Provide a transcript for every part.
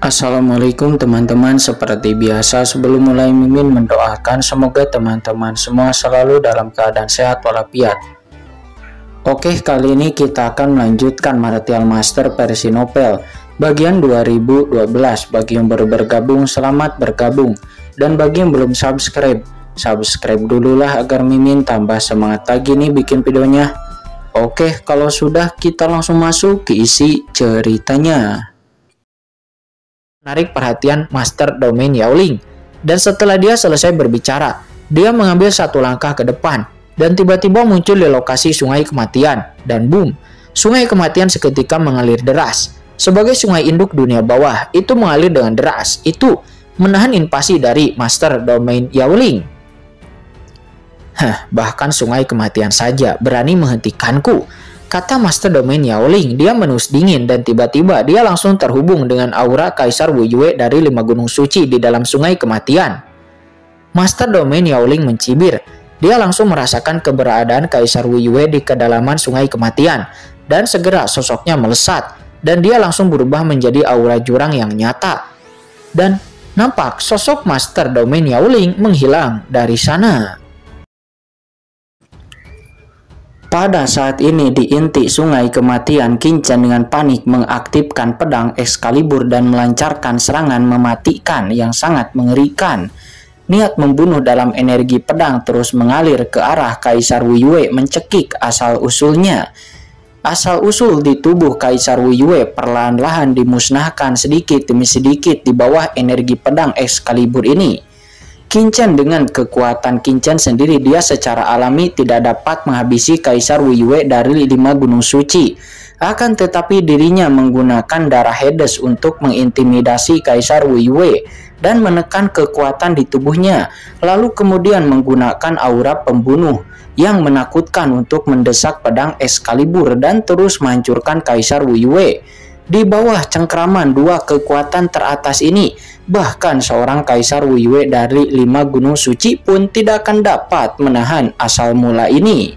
Assalamualaikum teman-teman, seperti biasa sebelum mulai Mimin mendoakan semoga teman-teman semua selalu dalam keadaan sehat walafiat. Oke, kali ini kita akan melanjutkan Martial Master versi novel bagian 2012. Bagi yang baru bergabung, selamat bergabung, dan bagi yang belum subscribe dululah agar Mimin tambah semangat lagi nih bikin videonya. Oke, kalau sudah kita langsung masuk ke isi ceritanya. Menarik perhatian Master Domain Yaoling, dan setelah dia selesai berbicara, dia mengambil satu langkah ke depan dan tiba-tiba muncul di lokasi sungai kematian, dan boom, sungai kematian seketika mengalir deras. Sebagai sungai induk dunia bawah, itu mengalir dengan deras, itu menahan invasi dari Master Domain Yaoling. Bahkan sungai kematian saja berani menghentikanku, kata Master Domain Yaoling. Dia menus dingin dan tiba-tiba dia langsung terhubung dengan aura Kaisar Wu Yue dari 5 gunung suci di dalam sungai kematian. Master Domain Yaoling mencibir. Dia langsung merasakan keberadaan Kaisar Wu Yue di kedalaman sungai kematian, dan segera sosoknya melesat dan dia langsung berubah menjadi aura jurang yang nyata. Dan nampak sosok Master Domain Yaoling menghilang dari sana. Pada saat ini di inti sungai kematian, Qin Chen dengan panik mengaktifkan pedang Excalibur dan melancarkan serangan mematikan yang sangat mengerikan. Niat membunuh dalam energi pedang terus mengalir ke arah Kaisar Wu Yue, mencekik asal-usulnya. Asal-usul di tubuh Kaisar Wu Yue perlahan-lahan dimusnahkan sedikit demi sedikit di bawah energi pedang Excalibur ini. Qin Chen dengan kekuatan Qin Chen sendiri, dia secara alami tidak dapat menghabisi Kaisar Wu Yue dari 5 gunung suci. Akan tetapi dirinya menggunakan darah Hades untuk mengintimidasi Kaisar Wu Yue dan menekan kekuatan di tubuhnya. Lalu kemudian menggunakan aura pembunuh yang menakutkan untuk mendesak pedang Excalibur dan terus menghancurkan Kaisar Wu Yue. Di bawah cengkraman dua kekuatan teratas ini, bahkan seorang Kaisar Wu Yue dari 5 gunung suci pun tidak akan dapat menahan asal mula ini.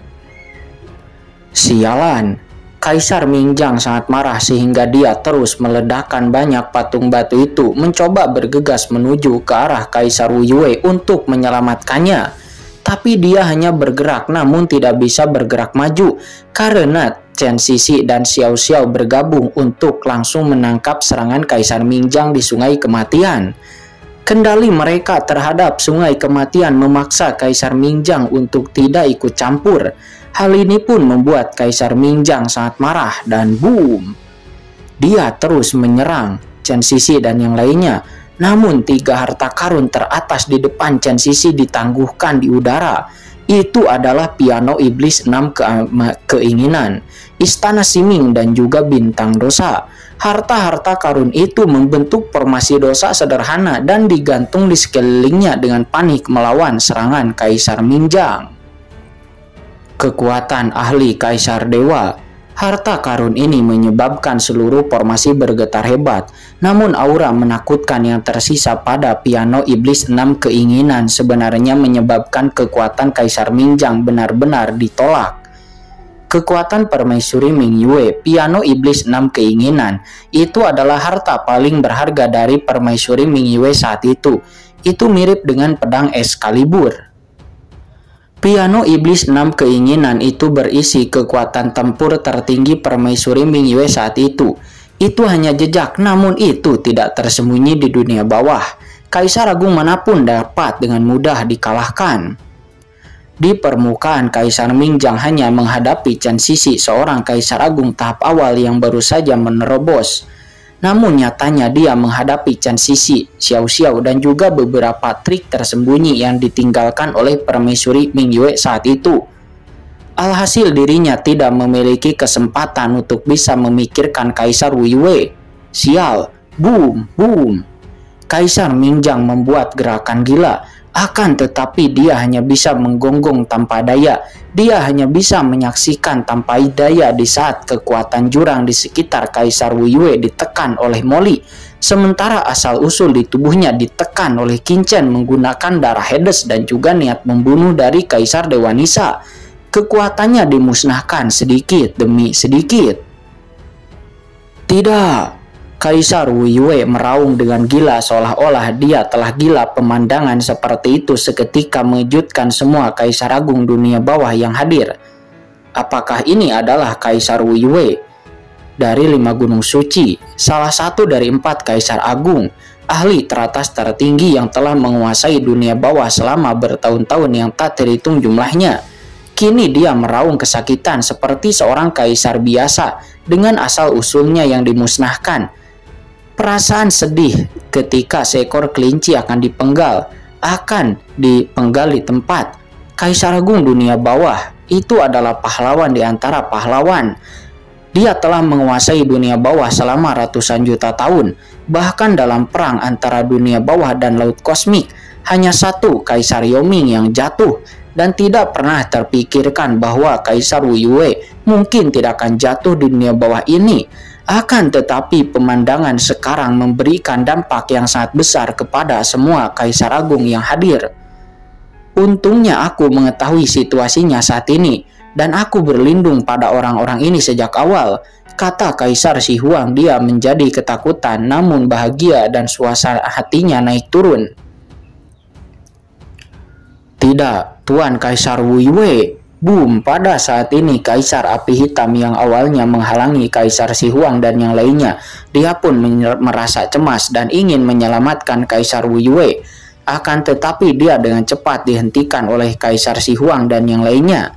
Sialan, Kaisar Mingjang sangat marah sehingga dia terus meledakkan banyak patung batu itu, mencoba bergegas menuju ke arah Kaisar Wu Yue untuk menyelamatkannya. Tapi dia hanya bergerak namun tidak bisa bergerak maju karena Chen Sisi dan Xiao Xiao bergabung untuk langsung menangkap serangan Kaisar Mingjang di Sungai Kematian. Kendali mereka terhadap Sungai Kematian memaksa Kaisar Mingjang untuk tidak ikut campur. Hal ini pun membuat Kaisar Mingjang sangat marah dan boom, dia terus menyerang Chen Sisi dan yang lainnya. Namun 3 harta karun teratas di depan Chen Sisi ditangguhkan di udara. Itu adalah piano iblis 6 keinginan, istana Siming dan juga bintang dosa. Harta-harta karun itu membentuk formasi dosa sederhana dan digantung di sekelilingnya dengan panik melawan serangan Kaisar Mingjang. Kekuatan ahli Kaisar Dewa. Harta karun ini menyebabkan seluruh formasi bergetar hebat. Namun aura menakutkan yang tersisa pada piano iblis 6 keinginan sebenarnya menyebabkan kekuatan Kaisar Mingjang benar-benar ditolak. Kekuatan permaisuri Ming Yue, piano iblis 6 keinginan, itu adalah harta paling berharga dari permaisuri Ming Yue saat itu. Itu mirip dengan pedang Excalibur. Piano iblis 6 keinginan itu berisi kekuatan tempur tertinggi permaisuri Ming Yue saat itu. Itu hanya jejak, namun itu tidak tersembunyi di dunia bawah. Kaisar agung manapun dapat dengan mudah dikalahkan. Di permukaan, Kaisar Mingjang hanya menghadapi Chen Sisi, seorang kaisar agung tahap awal yang baru saja menerobos. Namun nyatanya dia menghadapi Chen Sisi, Xiao Xiao dan juga beberapa trik tersembunyi yang ditinggalkan oleh permaisuri Ming Yue saat itu. Alhasil dirinya tidak memiliki kesempatan untuk bisa memikirkan Kaisar Wu Yue. Sial, boom, boom. Kaisar Mingjang membuat gerakan gila. Akan tetapi dia hanya bisa menggonggong tanpa daya. Dia hanya bisa menyaksikan tanpa daya di saat kekuatan jurang di sekitar Kaisar Wu Yue ditekan oleh Moli. Sementara asal-usul di tubuhnya ditekan oleh Qin Chen menggunakan darah Hades dan juga niat membunuh dari Kaisar Dewa Nisa. Kekuatannya dimusnahkan sedikit demi sedikit. Tidak, Kaisar Wu Yue meraung dengan gila seolah-olah dia telah gila. Pemandangan seperti itu seketika mengejutkan semua kaisar agung dunia bawah yang hadir. Apakah ini adalah Kaisar Wu Yue dari 5 gunung suci, salah satu dari 4 kaisar agung, ahli teratas tertinggi yang telah menguasai dunia bawah selama bertahun-tahun yang tak terhitung jumlahnya? Kini dia meraung kesakitan seperti seorang kaisar biasa dengan asal-usulnya yang dimusnahkan. Perasaan sedih ketika seekor kelinci akan dipenggal di tempat. Kaisar agung dunia bawah itu adalah pahlawan di antara pahlawan. Dia telah menguasai dunia bawah selama ratusan juta tahun. Bahkan dalam perang antara dunia bawah dan laut kosmik, hanya satu Kaisar Yoming yang jatuh. Dan tidak pernah terpikirkan bahwa Kaisar Wu Yue mungkin tidak akan jatuh di dunia bawah ini. Akan tetapi pemandangan sekarang memberikan dampak yang sangat besar kepada semua kaisar agung yang hadir. Untungnya aku mengetahui situasinya saat ini, dan aku berlindung pada orang-orang ini sejak awal, kata Kaisar Si Huang. Dia menjadi ketakutan namun bahagia dan suasana hatinya naik turun. Tidak, Tuan Kaisar Wu Yue. Boom, pada saat ini Kaisar Api Hitam yang awalnya menghalangi Kaisar Si Huang dan yang lainnya, dia pun merasa cemas dan ingin menyelamatkan Kaisar Wu Yue. Akan tetapi dia dengan cepat dihentikan oleh Kaisar Si Huang dan yang lainnya.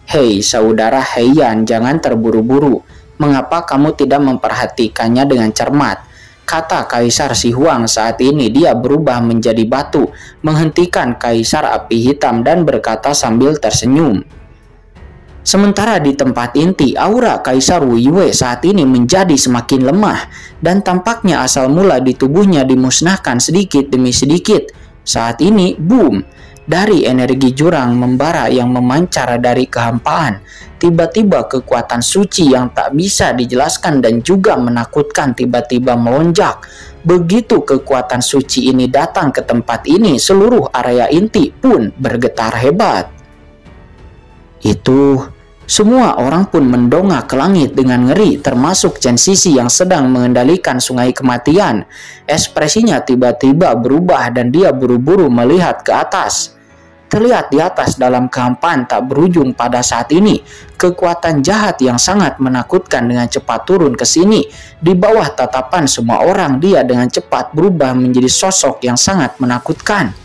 Hei saudara Heiyan, jangan terburu-buru. Mengapa kamu tidak memperhatikannya dengan cermat? Kata Kaisar Si Huang. Saat ini dia berubah menjadi batu, menghentikan Kaisar Api Hitam dan berkata sambil tersenyum. Sementara di tempat inti, aura Kaisar Wu Yue saat ini menjadi semakin lemah dan tampaknya asal mula di tubuhnya dimusnahkan sedikit demi sedikit. Saat ini, boom, dari energi jurang membara yang memancar dari kehampaan, tiba-tiba kekuatan suci yang tak bisa dijelaskan dan juga menakutkan tiba-tiba melonjak. Begitu kekuatan suci ini datang ke tempat ini, seluruh area inti pun bergetar hebat. Itu semua orang pun mendongak ke langit dengan ngeri, termasuk Chen Sisi yang sedang mengendalikan sungai kematian. Ekspresinya tiba-tiba berubah dan dia buru-buru melihat ke atas. Terlihat di atas dalam kehampaan tak berujung pada saat ini, kekuatan jahat yang sangat menakutkan dengan cepat turun ke sini. Di bawah tatapan semua orang, dia dengan cepat berubah menjadi sosok yang sangat menakutkan.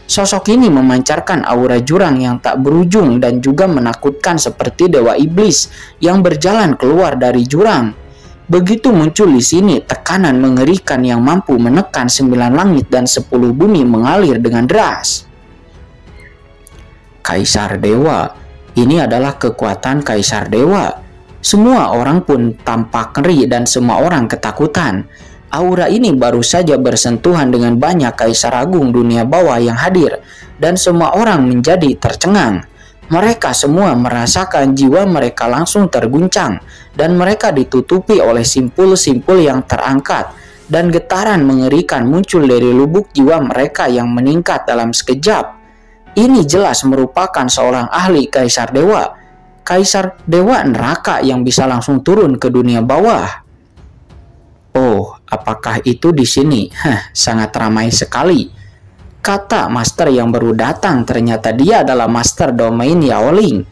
Sosok ini memancarkan aura jurang yang tak berujung dan juga menakutkan seperti dewa iblis yang berjalan keluar dari jurang. Begitu muncul di sini, tekanan mengerikan yang mampu menekan 9 langit dan 10 bumi mengalir dengan deras. Kaisar Dewa. Ini adalah kekuatan Kaisar Dewa. Semua orang pun tampak ngeri dan semua orang ketakutan. Aura ini baru saja bersentuhan dengan banyak kaisar agung dunia bawah yang hadir dan semua orang menjadi tercengang. Mereka semua merasakan jiwa mereka langsung terguncang dan mereka ditutupi oleh simpul-simpul yang terangkat dan getaran mengerikan muncul dari lubuk jiwa mereka yang meningkat dalam sekejap. Ini jelas merupakan seorang ahli Kaisar Dewa. Kaisar Dewa neraka yang bisa langsung turun ke dunia bawah. Oh, apakah itu di sini? Sangat ramai sekali. Kata Master yang baru datang, ternyata dia adalah Master Domain Yaoling.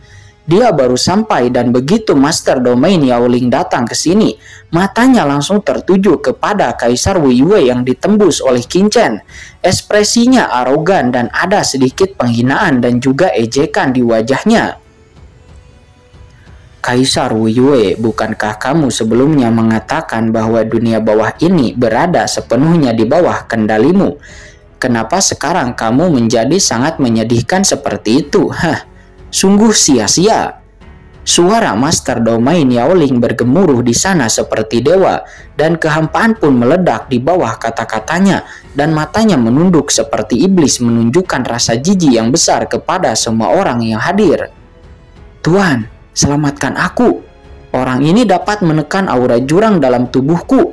Dia baru sampai dan begitu Master Domain Yaoling datang ke sini, matanya langsung tertuju kepada Kaisar Wu Yue yang ditembus oleh Qin Chen. Ekspresinya arogan dan ada sedikit penghinaan dan juga ejekan di wajahnya. Kaisar Wu Yue, bukankah kamu sebelumnya mengatakan bahwa dunia bawah ini berada sepenuhnya di bawah kendalimu? Kenapa sekarang kamu menjadi sangat menyedihkan seperti itu? Sungguh sia-sia. Suara Master Domain Yaoling bergemuruh di sana seperti dewa dan kehampaan pun meledak di bawah kata-katanya dan matanya menunduk seperti iblis menunjukkan rasa jijik yang besar kepada semua orang yang hadir. Tuan, selamatkan aku. Orang ini dapat menekan aura jurang dalam tubuhku.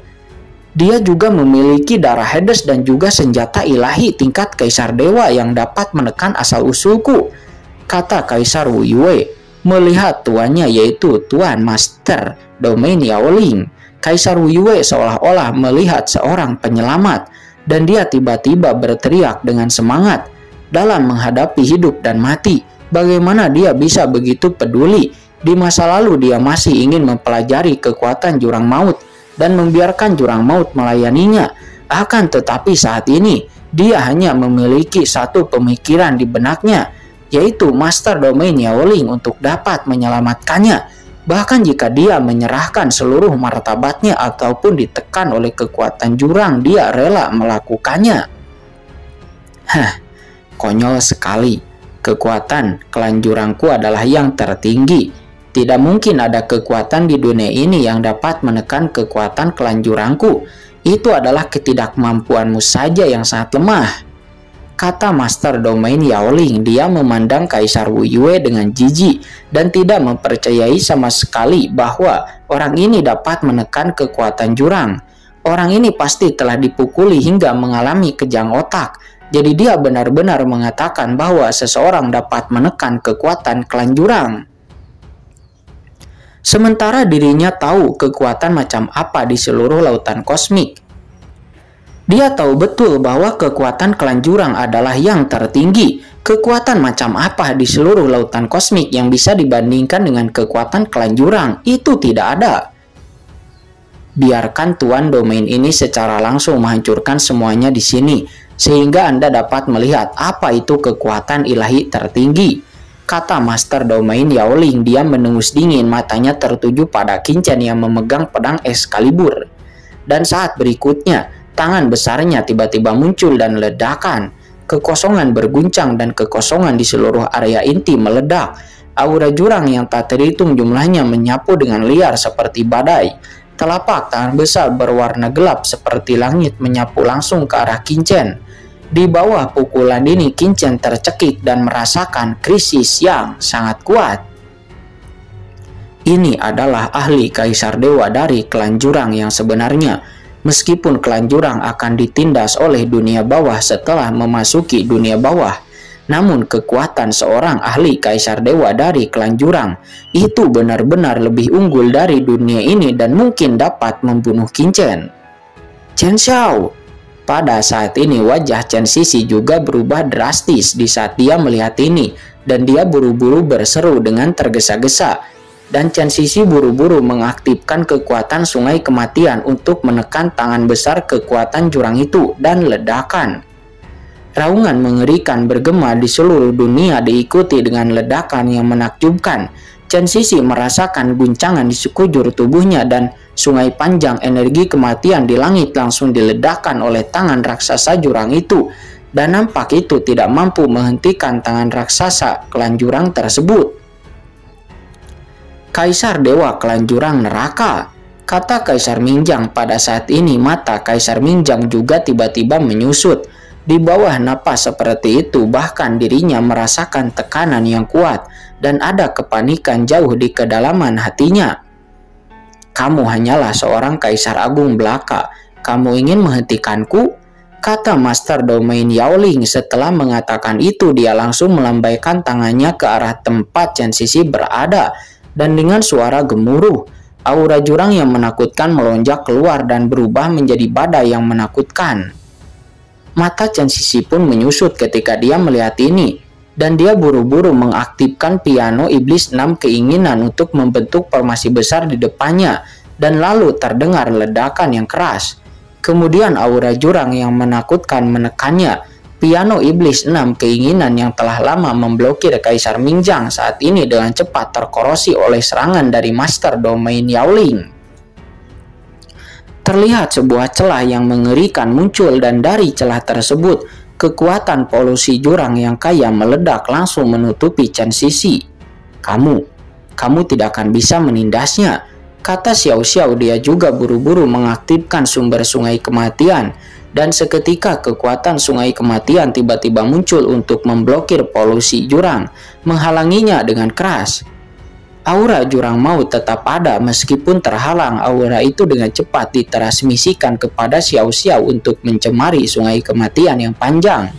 Dia juga memiliki darah Hades dan juga senjata ilahi tingkat Kaisar Dewa yang dapat menekan asal-usulku, kata Kaisar Wu Yue melihat tuannya yaitu Tuan Master Domain Yaoling. Kaisar Wu Yue seolah-olah melihat seorang penyelamat, dan dia tiba-tiba berteriak dengan semangat. Dalam menghadapi hidup dan mati, bagaimana dia bisa begitu peduli? Di masa lalu dia masih ingin mempelajari kekuatan jurang maut dan membiarkan jurang maut melayaninya. Akan tetapi saat ini, dia hanya memiliki satu pemikiran di benaknya, yaitu Master Domain Yaoling untuk dapat menyelamatkannya. Bahkan jika dia menyerahkan seluruh martabatnya ataupun ditekan oleh kekuatan jurang, dia rela melakukannya. Konyol sekali. Kekuatan klan jurangku adalah yang tertinggi. Tidak mungkin ada kekuatan di dunia ini yang dapat menekan kekuatan klan jurangku. Itu adalah ketidakmampuanmu saja yang sangat lemah, kata Master Domain Yaoling. Dia memandang Kaisar Wu Yue dengan jijik dan tidak mempercayai sama sekali bahwa orang ini dapat menekan kekuatan jurang. Orang ini pasti telah dipukuli hingga mengalami kejang otak. Jadi dia benar-benar mengatakan bahwa seseorang dapat menekan kekuatan klan jurang. Sementara dirinya tahu kekuatan macam apa di seluruh lautan kosmik. Dia tahu betul bahwa kekuatan klan jurang adalah yang tertinggi. Kekuatan macam apa di seluruh lautan kosmik yang bisa dibandingkan dengan kekuatan klan jurang? Itu tidak ada. Biarkan Tuan Domain ini secara langsung menghancurkan semuanya di sini, sehingga Anda dapat melihat apa itu kekuatan ilahi tertinggi, kata Master Domain Yaoling. Dia menengus dingin, matanya tertuju pada Qin Chen yang memegang pedang Excalibur. Dan saat berikutnya, tangan besarnya tiba-tiba muncul dan ledakan. Kekosongan berguncang dan kekosongan di seluruh area inti meledak. Aura jurang yang tak terhitung jumlahnya menyapu dengan liar seperti badai. Telapak tangan besar berwarna gelap seperti langit menyapu langsung ke arah Qin Chen. Di bawah pukulan ini, Qin Chen tercekik dan merasakan krisis yang sangat kuat. Ini adalah ahli Kaisar Dewa dari klan jurang yang sebenarnya. Meskipun klan jurang akan ditindas oleh dunia bawah setelah memasuki dunia bawah, namun kekuatan seorang ahli Kaisar Dewa dari klan jurang itu benar-benar lebih unggul dari dunia ini dan mungkin dapat membunuh Qin Chen. Chen Xiao. Pada saat ini wajah Chen Sisi juga berubah drastis di saat dia melihat ini, dan dia buru-buru berseru dengan tergesa-gesa. Dan Chen Sisi buru-buru mengaktifkan kekuatan sungai kematian untuk menekan tangan besar kekuatan jurang itu dan ledakan. Raungan mengerikan bergema di seluruh dunia diikuti dengan ledakan yang menakjubkan. Chen Sisi merasakan guncangan di sekujur tubuhnya dan sungai panjang energi kematian di langit langsung diledakkan oleh tangan raksasa jurang itu. Dan nampak itu tidak mampu menghentikan tangan raksasa klan jurang tersebut. Kaisar Dewa Klan Jurang Neraka, kata Kaisar Mingjang. Pada saat ini mata Kaisar Mingjang juga tiba-tiba menyusut. Di bawah napas seperti itu bahkan dirinya merasakan tekanan yang kuat dan ada kepanikan jauh di kedalaman hatinya. Kamu hanyalah seorang Kaisar Agung belaka. Kamu ingin menghentikanku? Kata Master Domain Yaoling. Setelah mengatakan itu, dia langsung melambaikan tangannya ke arah tempat Chen Sisi berada. Dan dengan suara gemuruh, aura jurang yang menakutkan melonjak keluar dan berubah menjadi badai yang menakutkan. Mata Chen Sisi pun menyusut ketika dia melihat ini, dan dia buru-buru mengaktifkan piano iblis 6 keinginan untuk membentuk formasi besar di depannya, dan lalu terdengar ledakan yang keras. Kemudian aura jurang yang menakutkan menekannya. Piano iblis 6 keinginan yang telah lama memblokir Kaisar Mingjang saat ini dengan cepat terkorosi oleh serangan dari Master Domain Yaoling. Terlihat sebuah celah yang mengerikan muncul dan dari celah tersebut kekuatan polusi jurang yang kaya meledak langsung menutupi Chen Sisi. Kamu tidak akan bisa menindasnya, kata Xiao Xiao. Dia juga buru-buru mengaktifkan sumber sungai kematian. Dan seketika kekuatan sungai kematian tiba-tiba muncul untuk memblokir polusi jurang, menghalanginya dengan keras. Aura jurang maut tetap ada meskipun terhalang. Aura itu dengan cepat ditransmisikan kepada Xiao Xiao untuk mencemari sungai kematian yang panjang.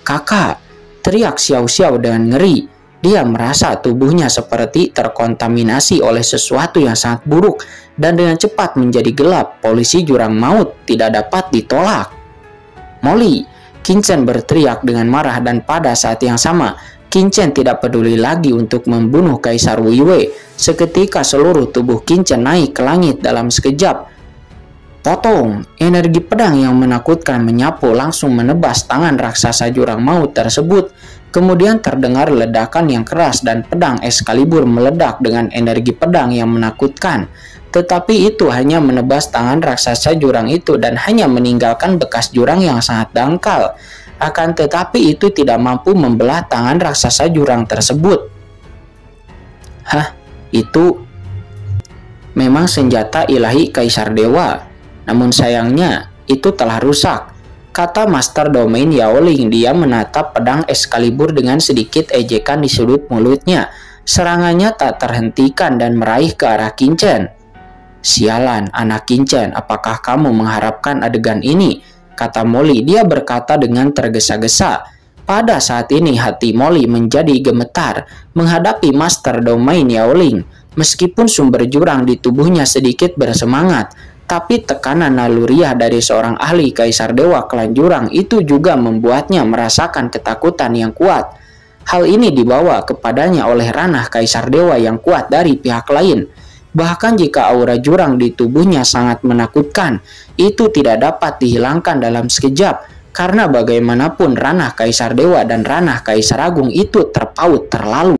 Kakak, teriak Xiao Xiao dengan ngeri. Dia merasa tubuhnya seperti terkontaminasi oleh sesuatu yang sangat buruk dan dengan cepat menjadi gelap. Polisi jurang maut tidak dapat ditolak. Molly, Qin-chen berteriak dengan marah, dan pada saat yang sama Qin-chen tidak peduli lagi untuk membunuh Kaisar Weiwei. Seketika seluruh tubuh Qin-chen naik ke langit dalam sekejap. Potong! Energi pedang yang menakutkan menyapu langsung menebas tangan raksasa jurang maut tersebut. Kemudian terdengar ledakan yang keras dan pedang Excalibur meledak dengan energi pedang yang menakutkan. Tetapi itu hanya menebas tangan raksasa jurang itu dan hanya meninggalkan bekas jurang yang sangat dangkal. Akan tetapi itu tidak mampu membelah tangan raksasa jurang tersebut. Hah? Itu memang senjata ilahi Kaisar Dewa. Namun sayangnya itu telah rusak, kata Master Domain Yaoling. Dia menatap pedang Excalibur dengan sedikit ejekan di sudut mulutnya. Serangannya tak terhentikan dan meraih ke arah Qin-chen. Sialan, anak Qin-chen, apakah kamu mengharapkan adegan ini? Kata Molly. Dia berkata dengan tergesa-gesa. Pada saat ini hati Molly menjadi gemetar menghadapi Master Domain Yaoling. Meskipun sumber jurang di tubuhnya sedikit bersemangat, tapi tekanan naluriah dari seorang ahli Kaisar Dewa klan jurang itu juga membuatnya merasakan ketakutan yang kuat. Hal ini dibawa kepadanya oleh ranah Kaisar Dewa yang kuat dari pihak lain. Bahkan jika aura jurang di tubuhnya sangat menakutkan, itu tidak dapat dihilangkan dalam sekejap, karena bagaimanapun ranah Kaisar Dewa dan ranah Kaisar Agung itu terpaut terlalu